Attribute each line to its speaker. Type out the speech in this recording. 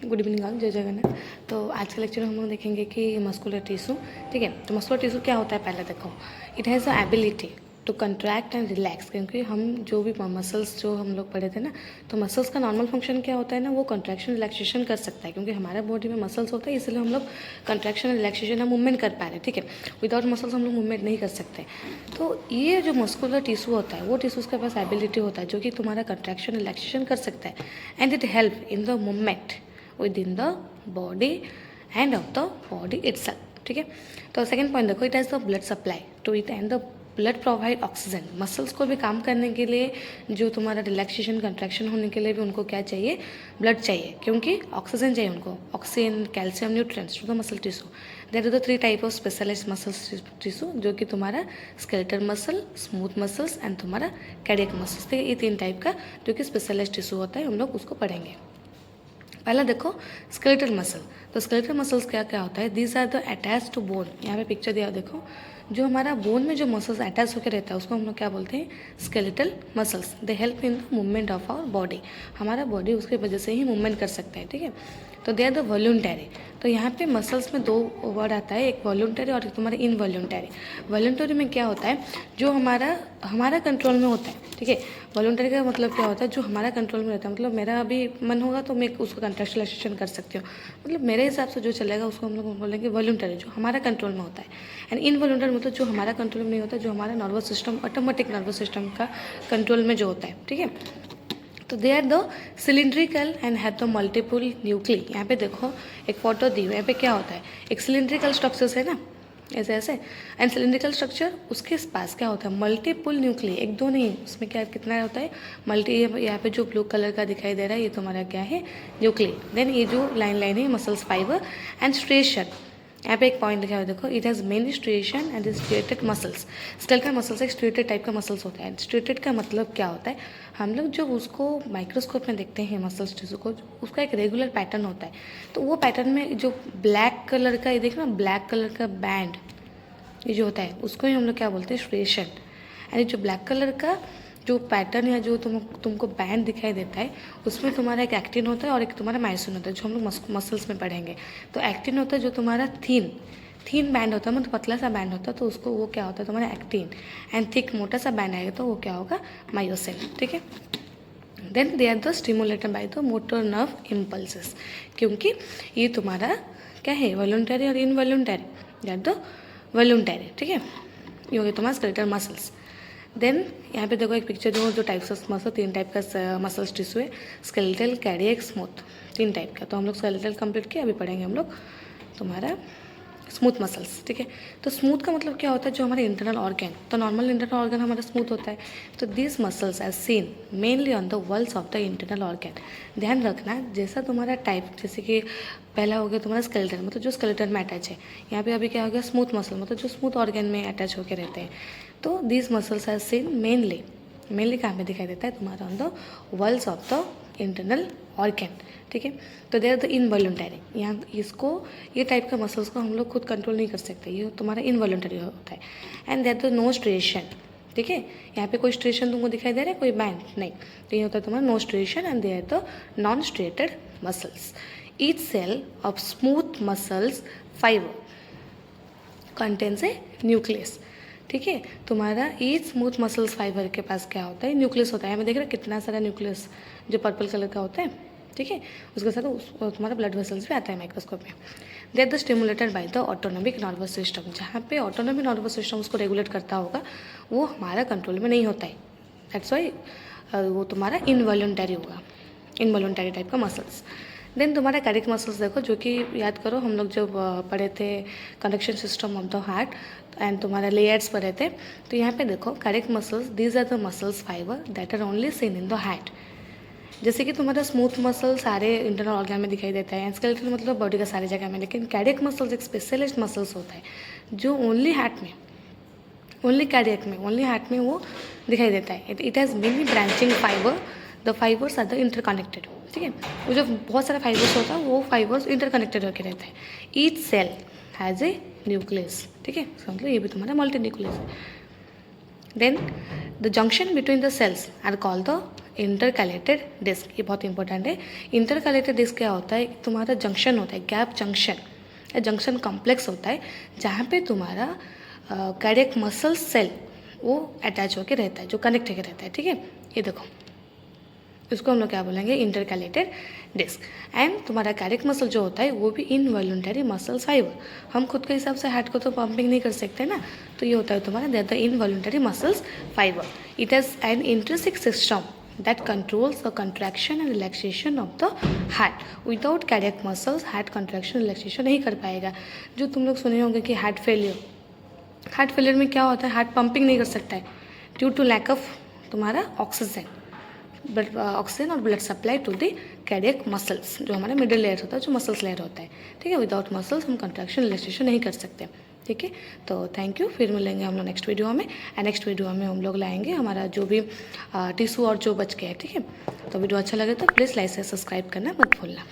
Speaker 1: Good evening all, जय जगन्नाथ। तो आज के लेक्चर में हम लोग देखेंगे कि मस्कुलर टिश्यू, ठीक है। तो मस्कुलर टिश्यू क्या होता है, पहले देखो। It has a ability to contract and relax, क्योंकि हम जो भी मसल्स जो हम लोग पढ़े थे ना, तो मसल्स का नॉर्मल फंक्शन क्या होता है ना, वो कंट्रैक्शन रिलैक्सेशन कर सकता है, क्योंकि हमारे बॉडी में मसल्स होता है, इसलिए हम लोग कंट्रैक्शन रिलैक्सेशन हम मूवमेंट कर पा रहे हैं, ठीक है। विदाउट मसल्स हम लोग मूवमेंट नहीं कर सकते। तो ये जो मस्कुलर टिश्यू होता है, वो टिश्यूज़ के पास एबिलिटी होता है जो कि तुम्हारा कंट्रैक्शन रिलैक्सेशन कर सकता है, and it help in the movement within the body and of the body itself, ठीक है। तो सेकंड पॉइंट देखो, it has the blood supply to it and the blood provide oxygen. Muscles को भी काम करने के लिए, जो तुम्हारा रिलैक्सेशन कंट्रैक्शन होने के लिए भी उनको क्या चाहिए, ब्लड चाहिए, क्योंकि ऑक्सीजन चाहिए उनको, oxygen, calcium, nutrients to the muscle tissue. There are the 3 type of specialised muscles tissue, जो कि तुम्हारा skeletal muscle, smooth muscles and तुम्हारा कार्डियक मसल्स, ठीक है। ये 3 टाइप का जो कि स्पेशलाइज्ड टिश्यू होता है, हम लोग उसको पढ़ेंगे। पहला देखो स्केलेटल मसल। तो स्केलेटल मसल्स क्या क्या होता है, these are the attach to bone. यहाँ पे पिक्चर दिया देखो, जो हमारा बोन में जो मसल्स अटैच होकर रहता है उसको हम लोग क्या बोलते हैं, skeletal muscles. They help in the movement of our body. हमारा बॉडी उसके वजह से ही मूवमेंट कर सकता है, ठीक है। तो दे आर द वॉल्यूंटरी। तो यहाँ पे मसल्स में 2 वर्ड आता है, एक वॉल्यूंटरी और एक तुम्हारा इनवॉल्यूंटरी। वॉल्यूंटरी में क्या होता है, जो हमारा कंट्रोल में होता है, ठीक है। वॉल्यूंटरी का मतलब क्या होता है, जो हमारा कंट्रोल में रहता है, मतलब मेरा अभी मन होगा तो मैं उसको कंट्रैक्चुअलाइजेशन कर सकती हूँ, मतलब मेरे हिसाब से जो चलेगा उसको हम लोग बोलेंगे वॉल्यूंटरी, जो हमारा कंट्रोल में होता है। एंड इनवॉल्यूंटरी मतलब जो हमारा कंट्रोल में नहीं होता, जो हमारा nervous system, automatic nervous system का कंट्रोल में जो होता है, ठीक है। तो they are the cylindrical and have the multiple nuclei. यहाँ पे देखो एक फोटो दी हुई है, यहाँ पे क्या होता है, एक सिलिंड्रिकल स्ट्रक्चर्स है ना, ऐसे ऐसे, एंड सिलिंड्रिकल स्ट्रक्चर, उसके पास क्या होता है, मल्टीपल न्यूक्ली, एक दो नहीं, उसमें क्या कितना होता है, मल्टी। यहाँ पे जो ब्लू कलर का दिखाई दे रहा है, ये तुम्हारा क्या है, न्यूक्ली। देन ये जो लाइन लाइन है, मसल्स फाइबर एंड स्ट्रेशन। यहाँ पे एक पॉइंट लिखा हुआ है देखो, it has many striation and striated muscles. Skeletal muscles एक स्ट्रेटेड टाइप का मसल्स होता है। स्ट्रेटेड का मतलब क्या होता है, हम लोग जो उसको माइक्रोस्कोप में देखते हैं मसल्स टिश्यू को, उसका एक रेगुलर पैटर्न होता है। तो वो पैटर्न में जो ब्लैक कलर का, ये देखना ब्लैक कलर का बैंड, ये जो होता है उसको ही हम लोग क्या बोलते हैं, स्ट्रेशन। एंड जो ब्लैक कलर का जो पैटर्न या जो तुमको बैंड दिखाई देता है, उसमें तुम्हारा एक एक्टिन होता है और एक तुम्हारा मायोसिन होता है, जो हम लोग मसल्स में पढ़ेंगे। तो एक्टिन होता है जो तुम्हारा थीन बैंड होता है, मतलब पतला सा बैंड होता है, तो उसको वो क्या होता है, तुम्हारा एक्टिन। एंड थिक मोटा सा बैंड आएगा तो वो क्या होगा, मायोसिन, ठीक है। Then they are the stimulated by the motor nerve impulses, क्योंकि ये तुम्हारा क्या है, वॉलंटरी और involuntary, they are the voluntary, ठीक है। ये हो गया तुम्हारा स्केलेटल मसल्स। देन यहाँ पे देखो एक पिक्चर, जो टाइप्स ऑफ मसल, 3 टाइप का मसल्स टिश्यू है, स्केलेटल, कार्डियक, स्मूथ, 3 टाइप का। तो हम लोग स्केलेटल कंप्लीट किया, अभी पढ़ेंगे हम लोग तुम्हारा स्मूथ मसल्स, ठीक है। तो स्मूथ का मतलब क्या होता है, जो हमारे इंटरनल ऑर्गन, तो नॉर्मल इंटरनल ऑर्गन हमारा स्मूथ होता है। तो this muscles are seen mainly on the walls of the internal organ. ध्यान रखना, जैसा तुम्हारा टाइप, जैसे कि पहला हो गया तुम्हारा स्केलेटन, मतलब जो स्केलेटन में अटैच है। यहाँ पे अभी क्या हो गया, स्मूथ मसल, मतलब जो स्मूथ ऑर्गन में अटैच होकर रहते हैं। तो this muscles are seen mainly कहाँ पे दिखाई देता है, तुम्हारा on the walls of the internal organ, ठीक है। तो देर द इनवॉल्यूंटरी, यहाँ इसको, ये टाइप का मसल्स को हम लोग खुद कंट्रोल नहीं कर सकते, ये तुम्हारा इनवॉल्यूंटरी होता है। एंड देर द नो स्ट्रेशन, ठीक है। यहाँ पे कोई स्ट्रेशन तुमको दिखाई दे रहा है, कोई बैंड नहीं, तो ये होता है तुम्हारा no striation. And they are the non striated muscles. Each cell of smooth muscles fibre contains a nucleus, ठीक है। तुम्हारा ईच स्मूथ मसल्स फाइबर के पास क्या होता है, न्यूक्लियस होता है। हमें देख रहे कितना सारा न्यूक्लियस जो पर्पल कलर का होता है, ठीक है। उसके साथ तुम्हारा ब्लड वेसल्स भी आता है माइक्रोस्कोप में। They are the stimulated by the autonomic nervous system. जहाँ पे ऑटोनॉमिक नर्वस सिस्टम उसको रेगुलेट करता होगा, वो हमारा कंट्रोल में नहीं होता है, दैट्स वाई वो तुम्हारा इनवॉल्यूंटरी होगा, इनवॉल्यूंटरी टाइप का मसल्स। देन तुम्हारा कार्डियक मसल्स देखो, जो कि याद करो हम लोग जब पढ़े थे conduction system of the heart and तुम्हारा लेयर्स पढ़े थे। तो यहाँ पे देखो cardiac muscles, these are the muscles fibre that are only seen in the heart. जैसे कि तुम्हारा स्मूथ मसल सारे इंटरनल ऑर्गन में दिखाई देता है, एंड स्केलेटल मतलब बॉडी का सारी जगह में, लेकिन कार्डियक मसल्स एक स्पेशलिस्ट मसल्स होता है, जो ओनली हार्ट में, ओनली कार्डियक में, ओनली हार्ट में वो दिखाई देता है। It has many branching fibre, the fibres are the interconnected, ठीक है। वो जो बहुत सारा फाइबर्स होता है, वो फाइबर्स इंटरकनेक्टेड होकर रहता है। Each cell has a nucleus, ठीक है, मतलब ये भी तुम्हारा मल्टी न्यूक्लियस है। Then the junction between the cells are called the intercalated disc, ये बहुत इंपॉर्टेंट है। इंटरकैलेटेड डिस्क क्या होता है, तुम्हारा जंक्शन होता है, गैप जंक्शन, जंक्शन कॉम्प्लेक्स होता है, जहाँ पे तुम्हारा कार्डियक मसल सेल वो अटैच होकर रहता है, जो कनेक्ट होकर रहता है, ठीक है। ये देखो, इसको हम लोग क्या बोलेंगे, इंटरकैलेटेड डिस्क। एंड तुम्हारा कार्डियक मसल जो होता है वो भी इनवॉल्यूंटरी मसल फाइबर, हम खुद के हिसाब से हार्ट को तो पंपिंग नहीं कर सकते ना, तो ये होता है तुम्हारा the involuntary muscles fibre. It has an intrinsic system that controls the contraction and relaxation of the heart. Without cardiac muscles heart contraction relaxation नहीं कर पाएगा। जो तुम लोग सुने होंगे कि हार्ट फेलियर में क्या होता है, हार्ट पंपिंग नहीं कर सकता है ड्यू टू लैक ऑफ तुम्हारा ऑक्सीजन और blood supply to the cardiac muscles, जो हमारा मिडिल लेयर होता है, जो मसल्स लेयर होता है, ठीक है। विदाउट मसल्स हम कंट्रैक्शन रिलैक्सेशन नहीं कर सकते, ठीक है। तो थैंक यू, फिर मिलेंगे हम लोग नेक्स्ट वीडियो में। नेक्स्ट वीडियो में हम लोग लाएंगे हमारा जो भी टिश्यू और जो बच गया है, ठीक है। तो वीडियो अच्छा लगे तो प्लीज़ लाइक से सब्सक्राइब करना मत भूलना।